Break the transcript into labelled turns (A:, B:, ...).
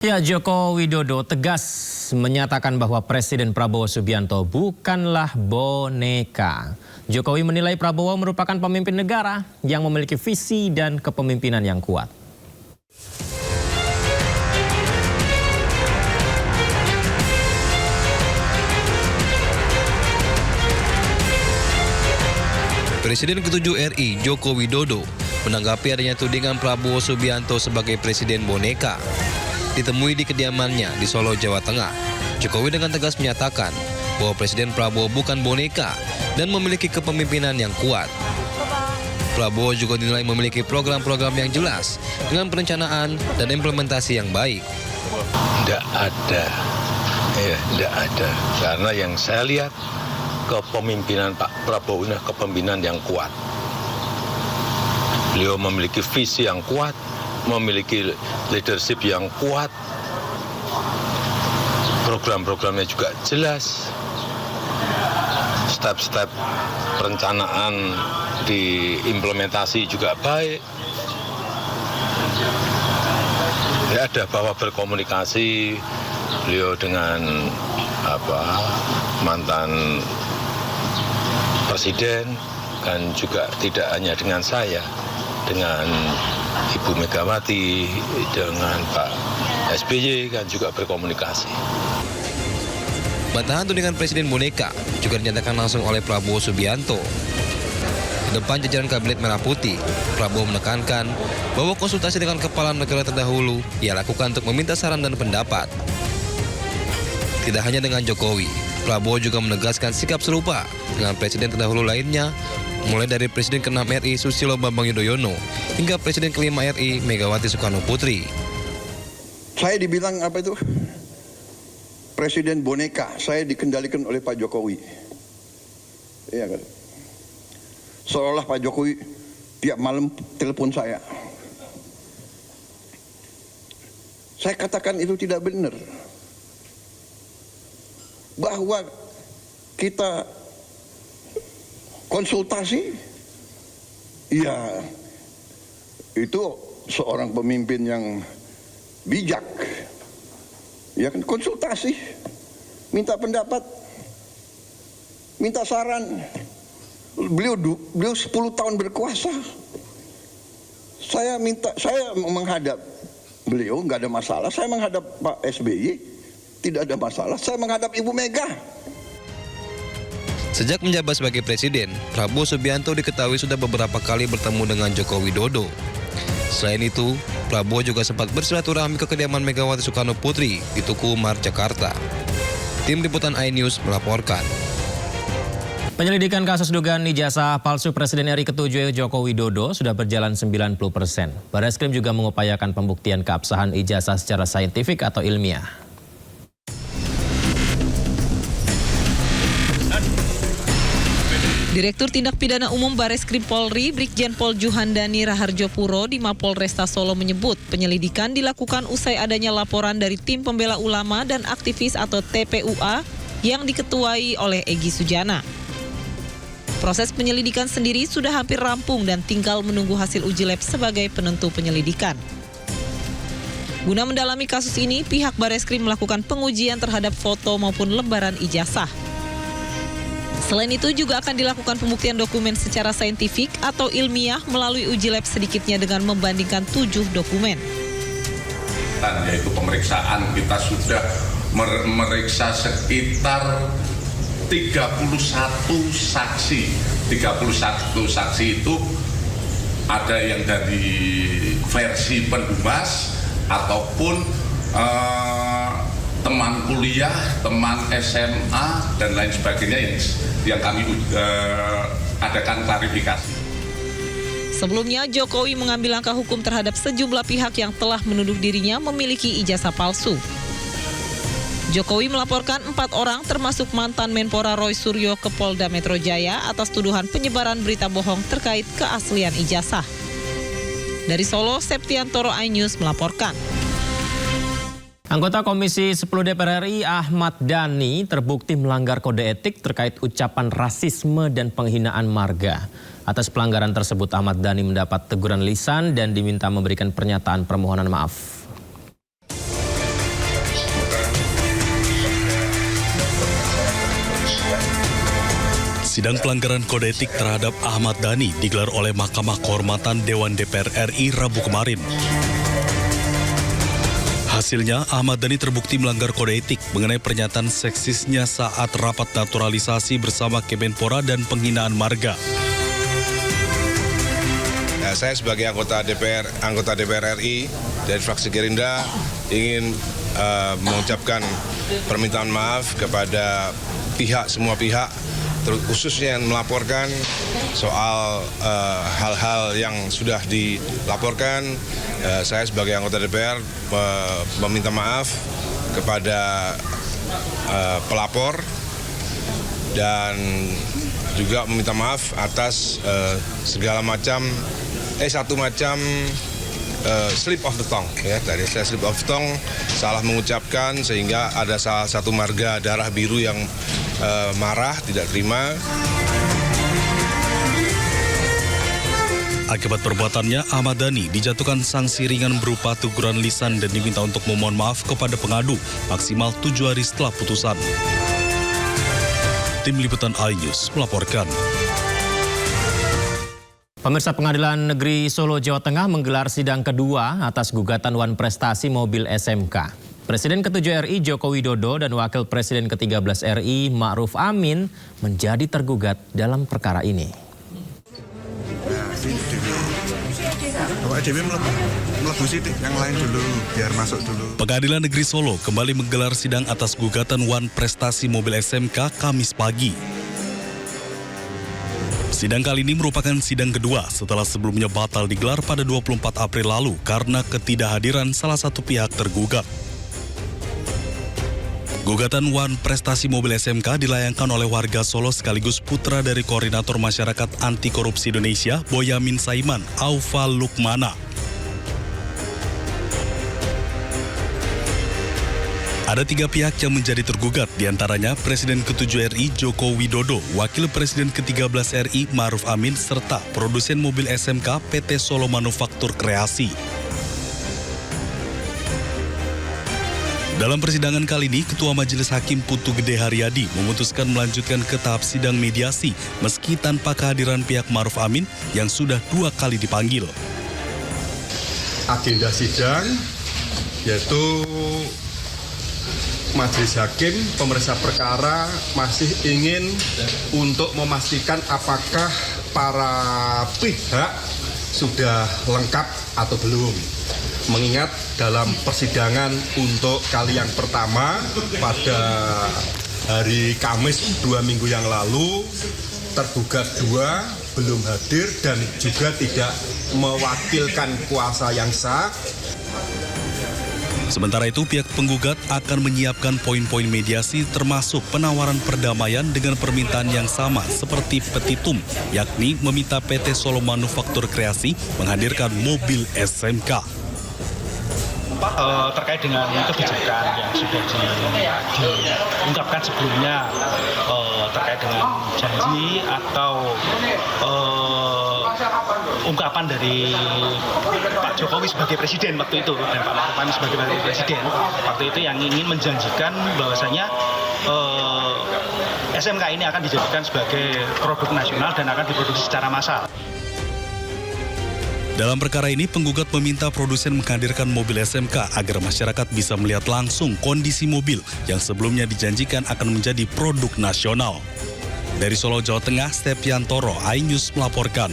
A: Ya, Joko Widodo tegas menyatakan bahwa Presiden Prabowo Subianto bukanlah boneka. Jokowi menilai Prabowo merupakan pemimpin negara yang memiliki visi dan kepemimpinan yang kuat.
B: Presiden ke-7 RI Joko Widodo menanggapi adanya tudingan Prabowo Subianto sebagai presiden boneka. Ditemui di kediamannya di Solo, Jawa Tengah, Jokowi dengan tegas menyatakan bahwa Presiden Prabowo bukan boneka dan memiliki kepemimpinan yang kuat. Prabowo juga dinilai memiliki program-program yang jelas dengan perencanaan dan implementasi yang baik.
C: Tidak ada. Karena yang saya lihat kepemimpinan Pak Prabowo ini kepemimpinan yang kuat. Beliau memiliki visi yang kuat, memiliki leadership yang kuat, program-programnya juga jelas, step-step perencanaan diimplementasi juga baik. Ya, ada bahwa berkomunikasi beliau dengan mantan presiden, dan juga tidak hanya dengan saya, dengan Ibu Megawati, dengan Pak SBY kan juga berkomunikasi.
B: Bantahan tudingan Presiden boneka juga dinyatakan langsung oleh Prabowo Subianto. Di depan jajaran Kabinet Merah Putih, Prabowo menekankan bahwa konsultasi dengan kepala negara terdahulu ia lakukan untuk meminta saran dan pendapat. Tidak hanya dengan Jokowi, Prabowo juga menegaskan sikap serupa dengan presiden terdahulu lainnya, mulai dari Presiden ke-6 RI Susilo Bambang Yudhoyono hingga Presiden ke-5 RI Megawati Soekarno Putri.
D: Saya dibilang Presiden boneka, saya dikendalikan oleh Pak Jokowi. Iya kan? Seolah Pak Jokowi tiap malam telepon saya. Saya katakan itu tidak benar. Bahwa kita konsultasi, ya itu seorang pemimpin yang bijak, ya kan, konsultasi, minta pendapat, minta saran. Beliau 10 tahun berkuasa. Saya menghadap beliau nggak ada masalah. Saya menghadap Pak SBY tidak ada masalah. Saya menghadap Ibu Mega.
B: Sejak menjabat sebagai presiden, Prabowo Subianto diketahui sudah beberapa kali bertemu dengan Joko Widodo. Selain itu, Prabowo juga sempat bersilaturahmi ke kediaman Megawati Soekarno Putri di Tugu Umar, Jakarta. Tim Liputan iNews melaporkan.
A: Penyelidikan kasus dugaan ijazah palsu Presiden RI ke-7 Joko Widodo sudah berjalan 90%. Barreskrim juga mengupayakan pembuktian keabsahan ijazah secara saintifik atau ilmiah.
E: Direktur Tindak Pidana Umum Barreskrim Polri, Brigjen Pol Juhandani Raharjo Puro di Mapolresta Solo menyebut penyelidikan dilakukan usai adanya laporan dari Tim Pembela Ulama dan Aktivis atau TPUA yang diketuai oleh Egy Sujana. Proses penyelidikan sendiri sudah hampir rampung dan tinggal menunggu hasil uji lab sebagai penentu penyelidikan. Guna mendalami kasus ini, pihak Barreskrim melakukan pengujian terhadap foto maupun lembaran ijazah. Selain itu juga akan dilakukan pembuktian dokumen secara saintifik atau ilmiah melalui uji lab sedikitnya dengan membandingkan 7 dokumen.
F: Yaitu pemeriksaan kita sudah memeriksa sekitar 31 saksi. 31 saksi itu ada yang dari versi pendumas ataupun teman kuliah, teman SMA, dan lain sebagainya yang kami adakan klarifikasi.
E: Sebelumnya, Jokowi mengambil langkah hukum terhadap sejumlah pihak yang telah menuduh dirinya memiliki ijazah palsu. Jokowi melaporkan 4 orang termasuk mantan Menpora Roy Suryo ke Polda Metro Jaya atas tuduhan penyebaran berita bohong terkait keaslian ijazah. Dari Solo, Septiantoro iNews melaporkan.
A: Anggota Komisi 10 DPR RI Ahmad Dhani terbukti melanggar kode etik terkait ucapan rasisme dan penghinaan marga. Atas pelanggaran tersebut Ahmad Dhani mendapat teguran lisan dan diminta memberikan pernyataan permohonan maaf.
G: Sidang pelanggaran kode etik terhadap Ahmad Dhani digelar oleh Mahkamah Kehormatan Dewan DPR RI Rabu kemarin. Hasilnya, Ahmad Dhani terbukti melanggar kode etik mengenai pernyataan seksisnya saat rapat naturalisasi bersama Kemenpora dan penghinaan marga.
H: Ya, saya sebagai anggota DPR RI dari fraksi Gerindra ingin mengucapkan permintaan maaf kepada semua pihak, khususnya yang melaporkan soal hal-hal yang sudah dilaporkan. Saya sebagai anggota DPR meminta maaf kepada pelapor dan juga meminta maaf atas segala macam satu macam slip of the tongue, ya, tadi saya slip of the tongue, salah mengucapkan sehingga ada salah satu marga darah biru yang marah, tidak terima.
G: Akibat perbuatannya, Ahmad Dhani dijatuhkan sanksi ringan berupa teguran lisan dan diminta untuk memohon maaf kepada pengadu maksimal 7 hari setelah putusan. Tim Liputan iNews melaporkan.
A: Pemirsa, Pengadilan Negeri Solo, Jawa Tengah menggelar sidang kedua atas gugatan Wan Prestasi mobil SMK. Presiden ke-7 RI Joko Widodo dan Wakil Presiden ke-13 RI Ma'ruf Amin menjadi tergugat dalam perkara ini.
G: Pengadilan Negeri Solo kembali menggelar sidang atas gugatan Wan Prestasi mobil SMK Kamis pagi. Sidang kali ini merupakan sidang kedua setelah sebelumnya batal digelar pada 24 April lalu karena ketidakhadiran salah satu pihak tergugat. Gugatan Wan Prestasi mobil SMK dilayangkan oleh warga Solo sekaligus putra dari Koordinator Masyarakat Anti Korupsi Indonesia, Boyamin Saiman, Aufa Lukmana. Ada 3 pihak yang menjadi tergugat, diantaranya Presiden ke-7 RI Joko Widodo, Wakil Presiden ke-13 RI Ma'ruf Amin, serta produsen mobil SMK PT Solo Manufaktur Kreasi. Dalam persidangan kali ini, Ketua Majelis Hakim Putu Gede Haryadi memutuskan melanjutkan ke tahap sidang mediasi meski tanpa kehadiran pihak Ma'ruf Amin yang sudah 2 kali dipanggil.
I: Agenda sidang yaitu Majelis Hakim pemeriksa perkara masih ingin untuk memastikan apakah para pihak sudah lengkap atau belum. Mengingat dalam persidangan untuk kali yang pertama pada hari Kamis 2 minggu yang lalu, tergugat 2 belum hadir dan juga tidak mewakilkan kuasa yang sah.
G: Sementara itu, pihak penggugat akan menyiapkan poin-poin mediasi termasuk penawaran perdamaian dengan permintaan yang sama seperti petitum, yakni meminta PT Solo Manufaktur Kreasi menghadirkan mobil SMK.
J: Terkait dengan kebijakan yang sudah diungkapkan sebelumnya terkait dengan janji atau ungkapan dari Pak Jokowi sebagai presiden waktu itu dan Pak Ma'ruf Amin sebagai wakil presiden waktu itu yang ingin menjanjikan bahwasanya SMK ini akan dijadikan sebagai produk nasional dan akan diproduksi secara massal.
G: Dalam perkara ini, penggugat meminta produsen menghadirkan mobil SMK agar masyarakat bisa melihat langsung kondisi mobil yang sebelumnya dijanjikan akan menjadi produk nasional. Dari Solo, Jawa Tengah, Stepiantoro, iNews melaporkan.